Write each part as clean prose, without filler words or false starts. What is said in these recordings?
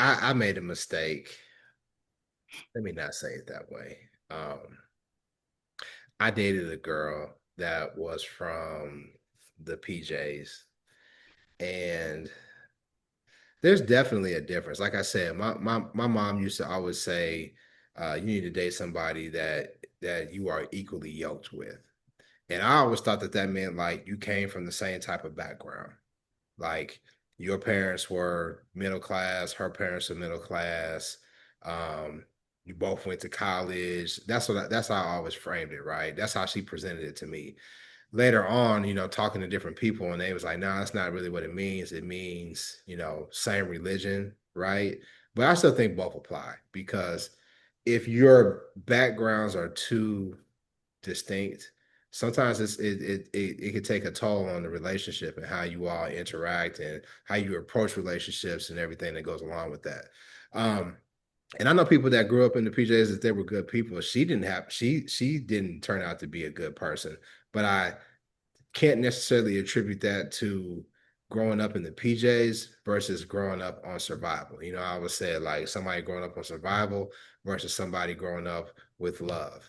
I made a mistake. Let me not say it that way. I dated a girl that was from the PJs, and there's definitely a difference. Like I said, my mom used to always say, you need to date somebody that you are equally yoked with. And I always thought that that meant like you came from the same type of background. Like your parents were middle class, her parents were middle class. Um, you both went to college. That's how I always framed it, right? That's how she presented it to me. Later on, talking to different people, and they was like, "No, that's not really what it means. It means, same religion, right?" But I still think both apply because if your backgrounds are too distinct, sometimes it could take a toll on the relationship and how you all interact and how you approach relationships and everything that goes along with that. Um, and I know people that grew up in the PJs that they were good people. She didn't turn out to be a good person, but I can't necessarily attribute that to growing up in the PJs versus growing up on survival. I would say like somebody growing up on survival versus somebody growing up with love,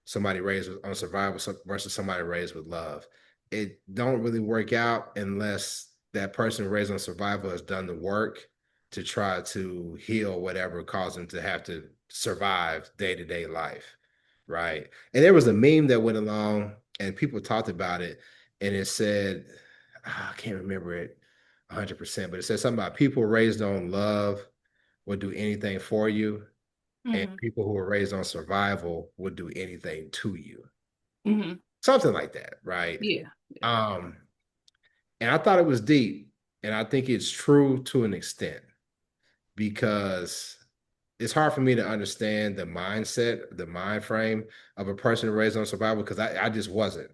somebody raised on survival versus somebody raised with love. It don't really work out unless that person raised on survival has done the work to try to heal whatever caused them to have to survive day-to-day life, right? And there was a meme that went along and people talked about it, and it said, I can't remember it 100%, but it said something about people raised on love will do anything for you, and Hmm. people who were raised on survival would do anything to you. Hmm. Something like that, right? Yeah. Um, and I thought it was deep, and I think it's true to an extent because it's hard for me to understand the mindset, the mind frame of a person raised on survival because I just wasn't.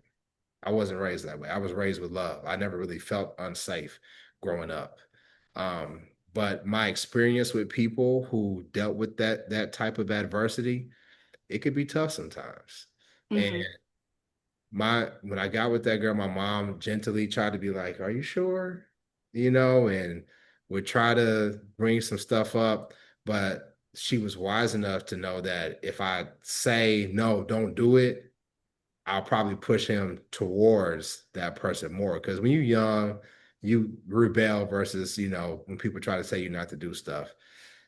I wasn't raised that way. I was raised with love. I never really felt unsafe growing up. But my experience with people who dealt with that type of adversity, it could be tough sometimes. And Hmm. my when I got with that girl, my mom gently tried to be like, "Are you sure?" And would try to bring some stuff up, but she was wise enough to know that if I say no, don't do it, I'll probably push him towards that person more. Because when you're young, you rebel versus, when people try to say you not to do stuff.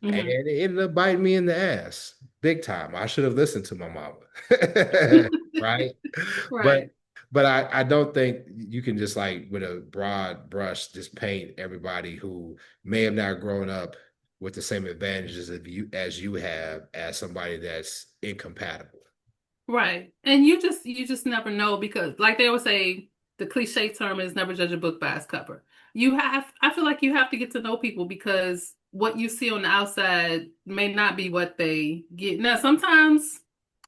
And Hmm. it ended up biting me in the ass big time. I should have listened to my mama. Right? But Right. but I don't think you can just like with a broad brush just paint everybody who may have not grown up with the same advantages of you as you have as somebody that's incompatible. Right. And you just never know because like they always say, the cliche term is never judge a book by its cover. I feel like you have to get to know people because what you see on the outside may not be what they get. Now, sometimes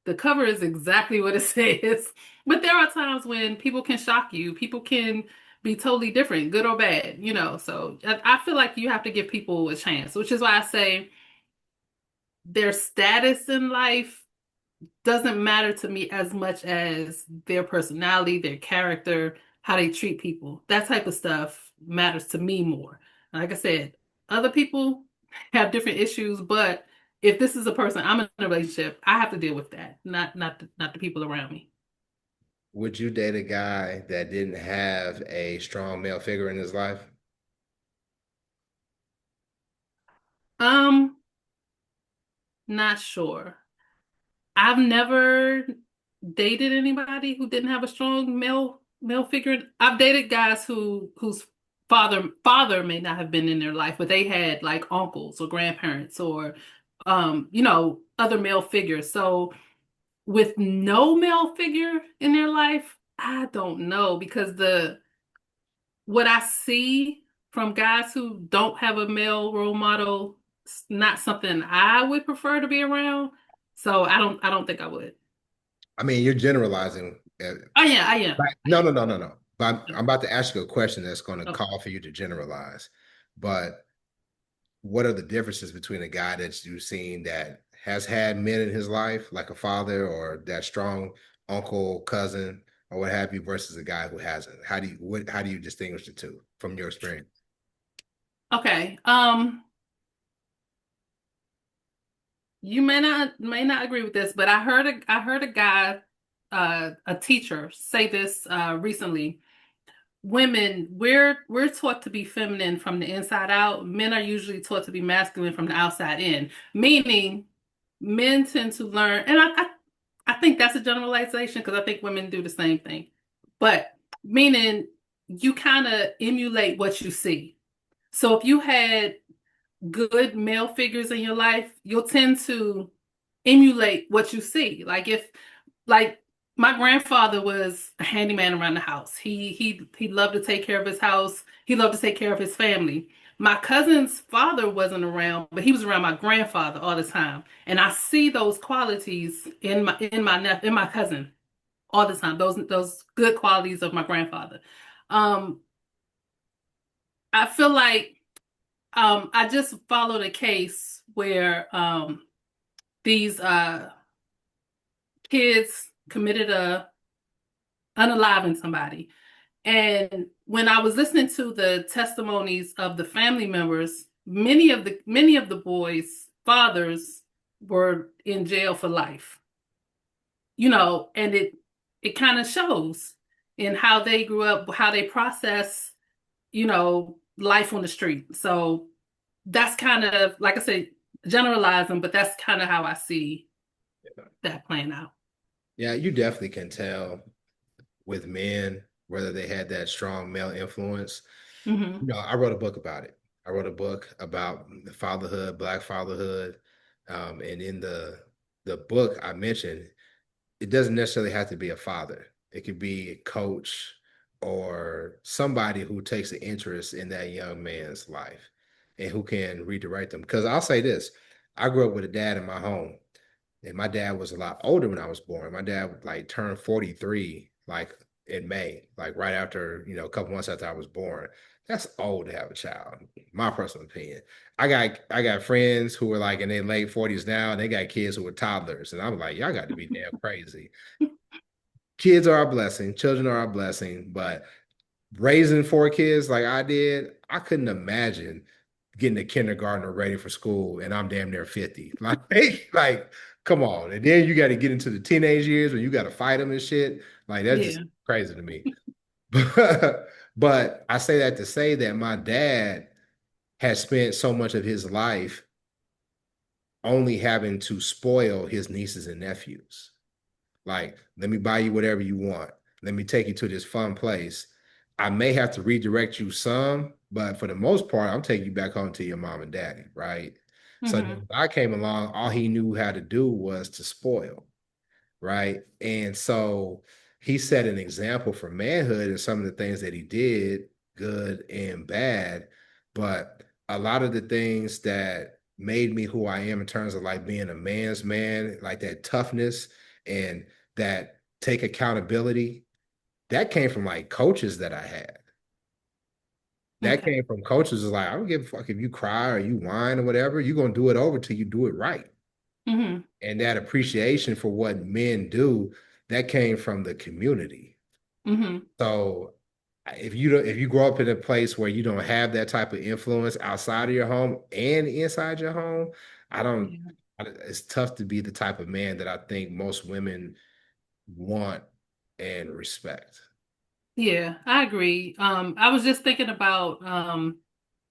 the cover is exactly what it says, but there are times when people can shock you. People can be totally different, good or bad. So I feel like you have to give people a chance, which is why I say their status in life doesn't matter to me as much as their personality, their character, how they treat people. That type of stuff matters to me more. Like I said, other people have different issues, but if this is a person I'm in a relationship, I have to deal with that, not the people around me. Would you date a guy that didn't have a strong male figure in his life? Um, Not sure. I've never dated anybody who didn't have a strong male figure. I've dated guys whose father may not have been in their life, but they had like uncles or grandparents or other male figures. So with no male figure in their life, I don't know because the what I see from guys who don't have a male role model, it's not something I would prefer to be around. So I don't think I would. I mean, you're generalizing. Oh yeah, I am. I No, am. no, no, no, no. But I'm about to ask you a question that's going to Okay. call for you to generalize. But what are the differences between a guy that you've seen that has had men in his life, like a father or that strong uncle, cousin, or what have you, versus a guy who hasn't? How do you distinguish the two from your experience? Okay. you may not agree with this, but I heard a guy, a teacher, say this recently. Women, we're taught to be feminine from the inside out. Men are usually taught to be masculine from the outside in. Meaning, men tend to learn, and I think that's a generalization because I think women do the same thing. But meaning, you kind of emulate what you see. So if you had good male figures in your life, you'll tend to emulate what you see. Like my grandfather was a handyman around the house. He loved to take care of his house. He loved to take care of his family. My cousin's father wasn't around, but he was around my grandfather all the time. And I see those qualities in my cousin all the time. Those good qualities of my grandfather. Um, I feel like I just followed a case where these kids committed a unaliving somebody. And when I was listening to the testimonies of the family members, many of the boys' fathers were in jail for life. And it kind of shows in how they grew up, how they process, life on the street. So that's kind of, like I said, generalizing, but that's kind of how I see that playing out. Yeah, you definitely can tell with men whether they had that strong male influence. Hmm. I wrote a book about it. I wrote a book about the fatherhood, Black fatherhood, and in the book I mentioned, it doesn't necessarily have to be a father. It could be a coach or somebody who takes an interest in that young man's life and who can redirect them. Because I'll say this, I grew up with a dad in my home, and my dad was a lot older when I was born. My dad like turned 43 like in May, like right after, a couple months after I was born. That's old to have a child, my personal opinion. I got friends who are like in their late 40s now, and they got kids who are toddlers. And I'm like, y'all got to be damn crazy. Kids are a blessing, children are a blessing, but raising four kids like I did, I couldn't imagine getting a kindergartner ready for school and I'm damn near 50. Like, come on. And then you got to get into the teenage years when you got to fight them and shit. Like, that's just Yeah. crazy to me. But I say that to say that my dad has spent so much of his life only having to spoil his nieces and nephews. Like, let me buy you whatever you want. Let me take you to this fun place. I may have to redirect you some, but for the most part, I'm taking you back home to your mom and daddy, right? So then Hmm. when I came along, all he knew how to do was to spoil, right? And so he set an example for manhood and some of the things that he did, good and bad. But a lot of the things that made me who I am in terms of like being a man's man, like that toughness and that take accountability, that came from like coaches that I had. That Okay. came from coaches is like, I don't give a fuck if you cry or you whine or whatever, you're gonna do it over till you do it right. Hmm. And that appreciation for what men do, that came from the community. Hmm. So if you grow up in a place where you don't have that type of influence outside of your home and inside your home, I don't Yeah. it's tough to be the type of man that I think most women want and respect. Yeah, I agree. I was just thinking about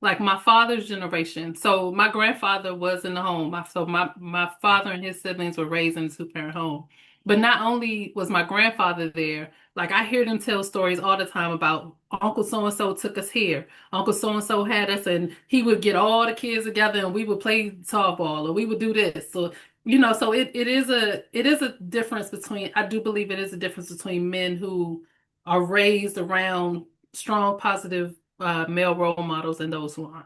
like my father's generation. So my grandfather was in the home. My father and his siblings were raised in a two-parent home. But not only was my grandfather there, like I hear them tell stories all the time about Uncle so and so took us here. Uncle so and so had us, and he would get all the kids together, and we would play softball, or we would do this. So so it is a difference between. I do believe it is a difference between men who are raised around strong, positive male role models and those who aren't.